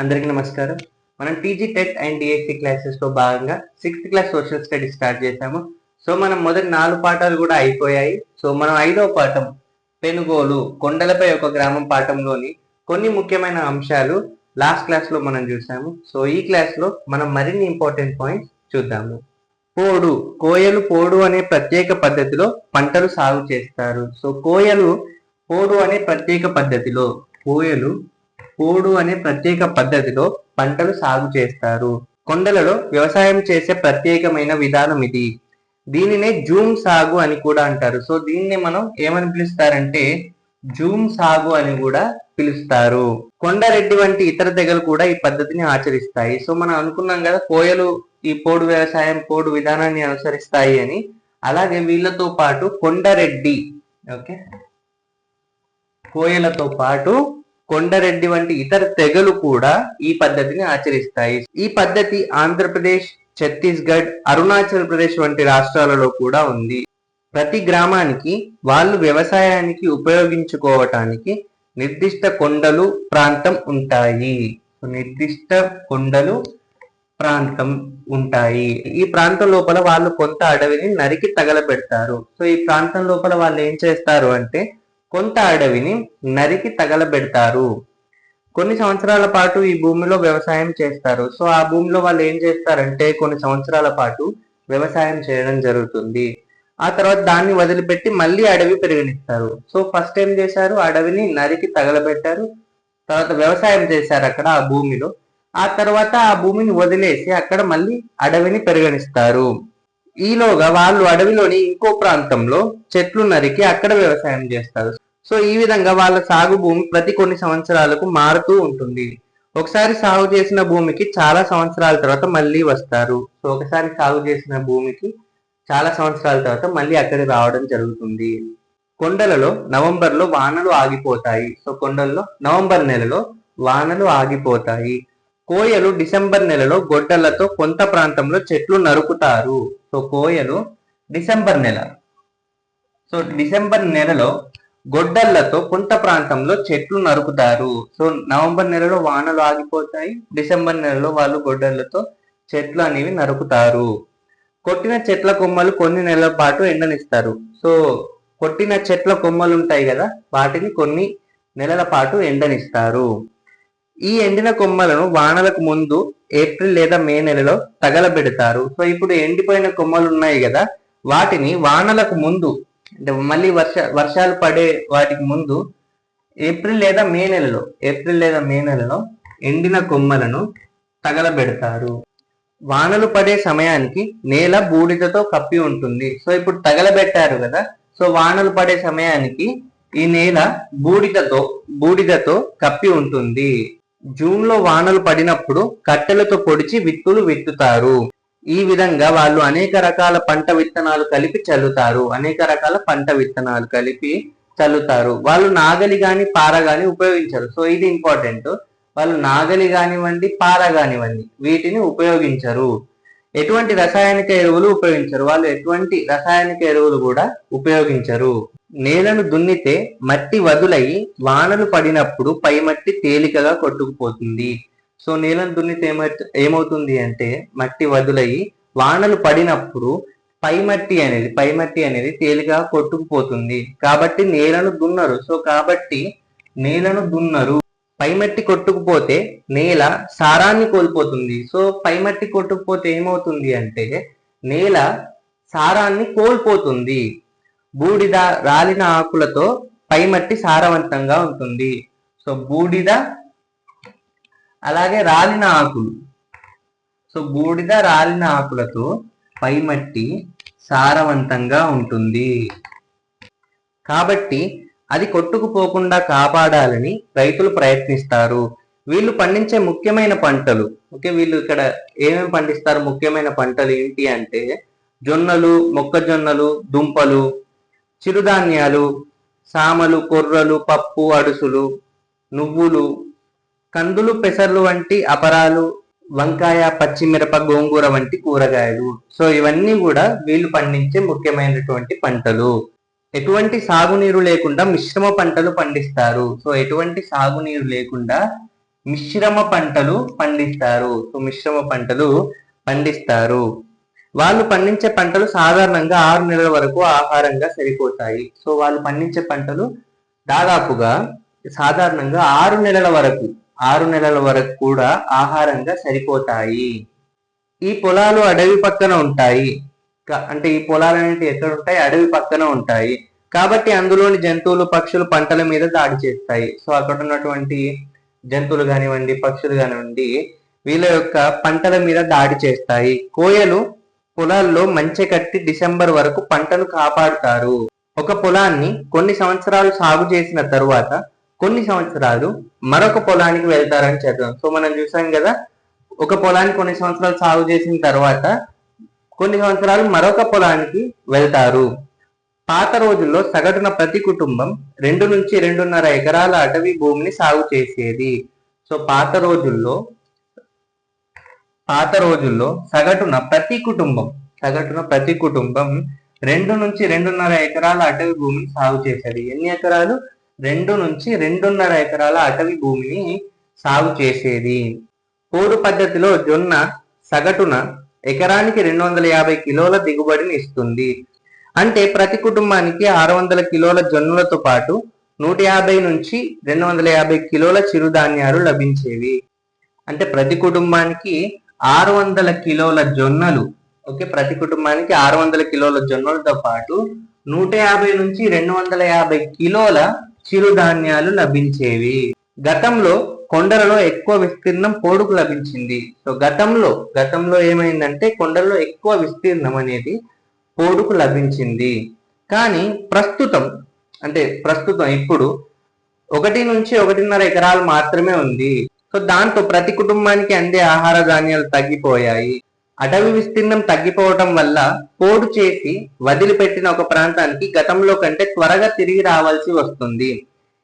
అందరికీ నమస్కారం. మనం TG TET and DSC classes లో భాగంగా 6th class social studies start చేశాము. సో మనం మొదటి 4 పాఠాలు కూడా అయిపోయాయి. సో మనం 5వ పాఠం పెనుగోలు కొండలపై ఒక గ్రామం పాఠంలోని కొన్ని ముఖ్యమైన అంశాలు లాస్ట్ క్లాస్ లో మనం చూసాము. సో ఈ క్లాస్ లో మనం మరిన్ని ఇంపార్టెంట్ పాయింట్స్ చూద్దాము. పోడు కోయలు పోడు అనే ప్రత్యేక పద్ధతిలో పంటలు సాగు చేస్తారు. సో కోయలు పోడు అనే ప్రత్యేక పద్ధతిలో పోడు అనే ప్రత్యేక పద్ధతిలో పంటలు సాగు చేస్తారు. కొండలలో వ్యవసాయం చేసే ప్రత్యేకమైన విధానం ఇది. దీనినే జూమ్ సాగు అని కూడా అంటారు. సో దీన్ని మనం ఏమని పిలుస్తారంటే జూమ్ సాగు అని కూడా పిలుస్తారు. కొండరెడ్డి వంటి ఇతర తెగలు కూడా ఈ పద్ధతిని ఆచరిస్తాయి. సో మనం అనుకున్నాం కదా కోయలు ఈ పోడు వ్యవసాయం పోడు విధానాన్ని అనుసరిస్తాయి అని. అలాగే వీళ్ళతో పాటు కొండరెడ్డి కోయలతో పాటు కొండరెడ్డి వంటి ఇతర తెగలు కూడా ఈ పద్ధతిని ఆచరిస్తాయి. ఈ పద్ధతి ఆంధ్రప్రదేశ్, ఛత్తీస్గఢ్, అరుణాచల్ ప్రదేశ్ వంటి రాష్ట్రాలలో కూడా ఉంది. ప్రతి గ్రామానికి వాళ్ళు వ్యవసాయానికి ఉపయోగించుకోవటానికి నిర్దిష్ట కొండలు ప్రాంతం ఉంటాయి. ఈ ప్రాంతం లోపల వాళ్ళు కొంత అడవిని నరికి తగలబెడతారు. సో ఈ ప్రాంతం లోపల వాళ్ళు ఏం చేస్తారు అంటే కొంత అడవిని నరికి తగలబెడతారు. కొన్ని సంవత్సరాల పాటు ఈ భూమిలో వ్యవసాయం చేస్తారు. సో ఆ భూమిలో వాళ్ళు ఏం చేస్తారంటే కొన్ని సంవత్సరాల పాటు వ్యవసాయం చేయడం జరుగుతుంది. ఆ తర్వాత దాన్ని వదిలిపెట్టి మళ్ళీ అడవి పెరిగనిస్తారు. సో ఫస్ట్ ఏం చేశారు, అడవిని నరికి తగలబెట్టారు, తర్వాత వ్యవసాయం చేశారు అక్కడ ఆ భూమిలో. ఆ తర్వాత ఆ భూమిని వదిలేసి అక్కడ మళ్ళీ అడవిని పెరిగనిస్తారు. ఈలోగా వాళ్ళు అడవిలోని ఇంకో ప్రాంతంలో చెట్లు నరికి అక్కడ వ్యవసాయం చేస్తారు. సో ఈ విధంగా వాళ్ళ సాగు భూమి ప్రతి కొన్ని సంవత్సరాలకు మారుతూ ఉంటుంది. ఒకసారి సాగు చేసిన భూమికి చాలా సంవత్సరాల తర్వాత మళ్ళీ వస్తారు. సో ఒకసారి సాగు చేసిన భూమికి చాలా సంవత్సరాల తర్వాత మళ్ళీ అక్కడికి రావడం జరుగుతుంది. కొండలలో నవంబర్లో వానలు ఆగిపోతాయి. సో కొండల్లో నవంబర్ నెలలో వానలు ఆగిపోతాయి. కోయలు డిసెంబర్ నెలలో గొడ్డలతో కొంత ప్రాంతంలో చెట్లు నరుకుతారు. సో కోయలు డిసెంబర్ నెలలో గొడ్డళ్లతో కొంత ప్రాంతంలో చెట్లు నరుకుతారు. సో నవంబర్ నెలలో వానలు ఆగిపోతాయి, డిసెంబర్ నెలలో వాళ్ళు గొడ్డళ్లతో చెట్లు అనేవి నరుకుతారు. కొట్టిన చెట్ల కొమ్మలు కొన్ని నెలల పాటు ఎండనిస్తారు. సో కొట్టిన చెట్ల కొమ్మలు ఉంటాయి కదా, వాటిని కొన్ని నెలల పాటు ఎండనిస్తారు. ఈ ఎండిన కొమ్మలను వానలకు ముందు ఏప్రిల్ లేదా మే నెలలో తగలబెడతారు. సో ఇప్పుడు ఎండిపోయిన కొమ్మలు ఉన్నాయి కదా, వాటిని వానలకు ముందు అంటే మళ్ళీ వర్షాలు పడే వాటికి ముందు ఏప్రిల్ లేదా మే నెలలో ఎండిన కొమ్మలను తగలబెడతారు. వానలు పడే సమయానికి నేల బూడిదతో కప్పి ఉంటుంది. సో ఇప్పుడు తగలబెట్టారు కదా, సో వానలు పడే సమయానికి ఈ నేల బూడిదతో కప్పి ఉంటుంది. జూన్ లో వానలు పడినప్పుడు కట్టెలతో పొడిచి విత్తులు విత్తుతారు. ఈ విధంగా వాళ్ళు అనేక రకాల పంట విత్తనాలు కలిపి చల్లుతారు. వాళ్ళు నాగలి గాని పార గాని ఉపయోగించరు. సో ఇది ఇంపార్టెంట్. వాళ్ళు నాగలి కానివ్వండి, పార కానివ్వండి, వీటిని ఉపయోగించరు. ఎటువంటి రసాయనిక ఎరువులు ఉపయోగించరు. వాళ్ళు ఎటువంటి రసాయనిక ఎరువులు కూడా ఉపయోగించరు. నేలను దున్నితే మట్టి వదులై వానలు పడినప్పుడు పై మట్టి తేలికగా కొట్టుకుపోతుంది. సో నేలను దున్నితే ఏమవుతుంది అంటే మట్టి వదులై వానలు పడినప్పుడు పై మట్టి అనేది తేలికగా కొట్టుకుపోతుంది. కాబట్టి నేలను దున్నరు. పై మట్టి కొట్టుకుపోతే నేల సారాన్ని కోల్పోతుంది. సో పై మట్టి కొట్టుకుపోతే ఏమవుతుంది అంటే నేల సారాన్ని కోల్పోతుంది. బూడిద, రాలిన ఆకులతో పై మట్టి సారవంతంగా ఉంటుంది. సో బూడిద అలాగే రాలిన ఆకులతో పై మట్టి సారవంతంగా ఉంటుంది. కాబట్టి అది కొట్టుకుపోకుండా కాపాడాలని రైతులు ప్రయత్నిస్తారు. వీళ్ళు పండించే ముఖ్యమైన పంటలు వీళ్ళు ఇక్కడ ఏమేమి పండిస్తారు, ముఖ్యమైన పంటలు ఏంటి అంటే జొన్నలు, మొక్కజొన్నలు, దుంపలు, చిరుధాన్యాలు, సామలు, కొర్రలు, పప్పు, అడుసులు, నువ్వులు, కందులు, పెసర్లు వంటి అపరాలు, వంకాయ, పచ్చిమిరప, గోంగూర వంటి కూరగాయలు. సో ఇవన్నీ కూడా వీళ్ళు పండించే ముఖ్యమైనటువంటి పంటలు. ఎటువంటి సాగునీరు లేకుండా మిశ్రమ పంటలు పండిస్తారు. సో ఎటువంటి సాగునీరు లేకుండా మిశ్రమ పంటలు పండిస్తారు. సో మిశ్రమ పంటలు పండిస్తారు. వాళ్ళు పండించే పంటలు సాధారణంగా 6 నెలల వరకు ఆహారంగా సరిపోతాయి. సో వాళ్ళు పండించే పంటలు దాదాపుగా సాధారణంగా 6 నెలల వరకు కూడా ఆహారంగా సరిపోతాయి. ఈ పొలాలు అడవి పక్కన ఉంటాయి. అంటే ఈ పొలాలు అనేవి ఎక్కడ ఉంటాయి? అడవి పక్కన ఉంటాయి. కాబట్టి అందులోని జంతువులు, పక్షులు పంటల మీద దాడి చేస్తాయి. సో అక్కడ ఉన్నటువంటి జంతువులు కానివ్వండి, పక్షులు కానివ్వండి, వీళ్ళ యొక్క పంటల మీద దాడి చేస్తాయి. కోయలు పొలాల్లో మంచె కట్టి డిసెంబర్ వరకు పంటను కాపాడుతారు. ఒక పొలాన్ని కొన్ని సంవత్సరాలు సాగు చేసిన తరువాత కొన్ని సంవత్సరాలు మరొక పొలానికి వెళ్తారని చదివాం. సో మనం చూసాం కదా, ఒక పొలాన్ని కొన్ని సంవత్సరాలు సాగు చేసిన తర్వాత కొన్ని సంవత్సరాలు మరొక పొలానికి వెళ్తారు. పాత రోజుల్లో సగటున ప్రతి కుటుంబం 2 నుంచి 2.5 ఎకరాల అటవీ భూమిని సాగు చేసేది. సో పాత రోజుల్లో సగటున ప్రతి కుటుంబం 2 నుంచి 2.5 ఎకరాల అటవీ భూమిని సాగు చేసేది. ఎన్ని ఎకరాలు? 2 నుంచి 2.5 ఎకరాల అటవీ భూమిని సాగు చేసేది. పోడు పద్ధతిలో జొన్న సగటున ఎకరానికి 250 కిలోల దిగుబడిని ఇస్తుంది. అంటే ప్రతి కుటుంబానికి 600 కిలోల జొన్నలతో పాటు 150 నుంచి 250 కిలోల చిరుధాన్యాలు లభించేవి. అంటే ప్రతి కుటుంబానికి 600 కిలోల జొన్నలు, ఓకే, ప్రతి కుటుంబానికి 600 కిలోల జొన్నలతో పాటు 150 నుంచి 250 కిలోల చిరుధాన్యాలు లభించేవి. గతంలో కొండలలో ఎక్కువ విస్తీర్ణం పోడుకు లభించింది. సో గతంలో ఏమైందంటే కొండలలో ఎక్కువ విస్తీర్ణం అనేది పోడుకు లభించింది. కానీ ప్రస్తుతం ఇప్పుడు 1 నుంచి 1.5 ఎకరాలు మాత్రమే ఉంది. సో దాంతో ప్రతి కుటుంబానికి అందే ఆహార ధాన్యాలు తగ్గిపోయాయి. అటవీ విస్తీర్ణం తగ్గిపోవటం వల్ల పోడు చేసి వదిలిపెట్టిన ఒక ప్రాంతానికి గతంలో కంటే త్వరగా తిరిగి రావాల్సి వస్తుంది.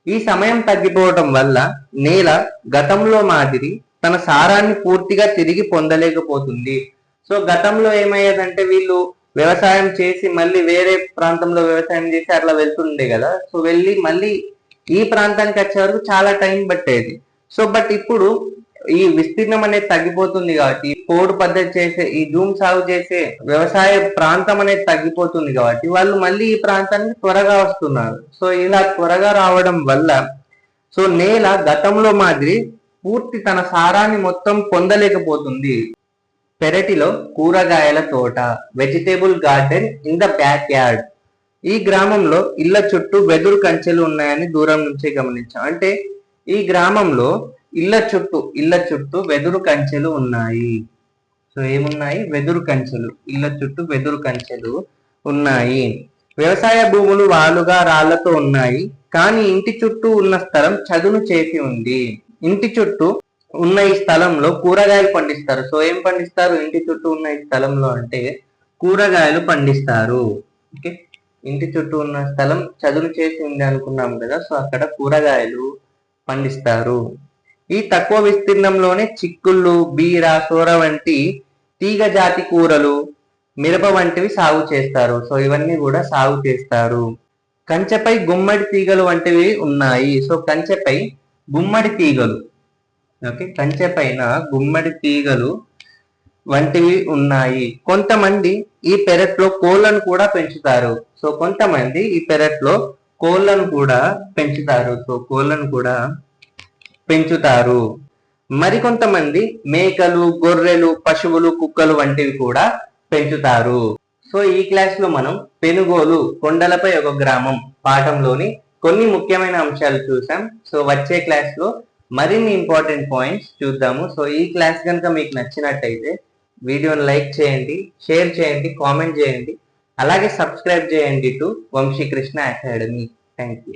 ఈ సమయం తగ్గిపోవటం వల్ల నేల గతంలో మాదిరి తన సారాన్ని పూర్తిగా తిరిగి పొందలేకపోతుంది. సో గతంలో ఏమయ్యేదంటే వీళ్ళు వ్యవసాయం చేసి మళ్ళీ వేరే ప్రాంతంలో వ్యవసాయం చేసి అట్లా వెళ్తుండే కదా. సో వెళ్ళి మళ్ళీ ఈ ప్రాంతానికి వచ్చే వరకు చాలా టైం పట్టేది. సో బట్ ఇప్పుడు ఈ విస్తీర్ణం అనేది తగ్గిపోతుంది కాబట్టి, పోడు పద్ధతి చేసే ఈ జూమ్ సాగు చేసే వ్యవసాయ ప్రాంతం అనేది తగ్గిపోతుంది కాబట్టి వాళ్ళు మళ్ళీ ఈ ప్రాంతానికి త్వరగా వస్తున్నారు. సో ఇలా త్వరగా రావడం వల్ల సో నేల గతంలో మాదిరి పూర్తి తన సారాన్ని మొత్తం పొందలేకపోతుంది. పెరటిలో కూరగాయల తోట, vegetable garden in the back yard. ఈ గ్రామంలో ఇళ్ల చుట్టూ వెదురు కంచెలు ఉన్నాయని దూరం నుంచే గమనించాం. అంటే ఈ గ్రామంలో ఇళ్ల చుట్టూ వెదురు కంచెలు ఉన్నాయి. సో ఏమున్నాయి? వెదురు కంచెలు. ఇళ్ల చుట్టూ వెదురు కంచెలు ఉన్నాయి. వ్యవసాయ భూములు వాలుగా రాళ్లతో ఉన్నాయి. కానీ ఇంటి చుట్టూ ఉన్న స్థలం చదును చేసి ఉంది. ఇంటి చుట్టూ ఉన్న ఈ స్థలంలో కూరగాయలు పండిస్తారు. సో ఏం పండిస్తారు ఇంటి చుట్టూ ఉన్న ఈ స్థలంలో అంటే? కూరగాయలు పండిస్తారు. ఓకే, ఇంటి చుట్టూ ఉన్న స్థలం చదును చేసి ఉంది అనుకున్నాం కదా. సో అక్కడ కూరగాయలు పండిస్తారు. ఈ తక్కువ విస్తీర్ణంలోనే చిక్కుళ్ళు, బీర, సోర వంటి తీగ జాతి కూరలు, మిరప వంటివి సాగు చేస్తారు. సో ఇవన్నీ కూడా సాగు చేస్తారు. కంచెపై గుమ్మడి తీగలు వంటివి ఉన్నాయి. సో కంచెపై గుమ్మడి తీగలు, ఓకే, కంచె పైన గుమ్మడి తీగలు వంటివి ఉన్నాయి. కొంతమంది ఈ పెరట్లో కోళ్లను కూడా పెంచుతారు. సో కొంతమంది ఈ పెరట్లో కోళ్లను కూడా పెంచుతారు. మరికొంతమంది మేకలు, గొర్రెలు, పశువులు, కుక్కలు వంటివి కూడా పెంచుతారు. సో ఈ క్లాస్ లో మనం పెనుగోలు కొండలపై ఒక గ్రామం పాఠంలోని కొన్ని ముఖ్యమైన అంశాలు చూసాం. సో వచ్చే క్లాస్ లో మరిన్ని ఇంపార్టెంట్ పాయింట్స్ చూద్దాము. సో ఈ క్లాస్ కనుక మీకు నచ్చినట్టయితే వీడియోని లైక్ చేయండి, షేర్ చేయండి, కామెంట్ చేయండి, అలాగే సబ్స్క్రైబ్ చేయండి to Vamsikrishna academy. Thank you.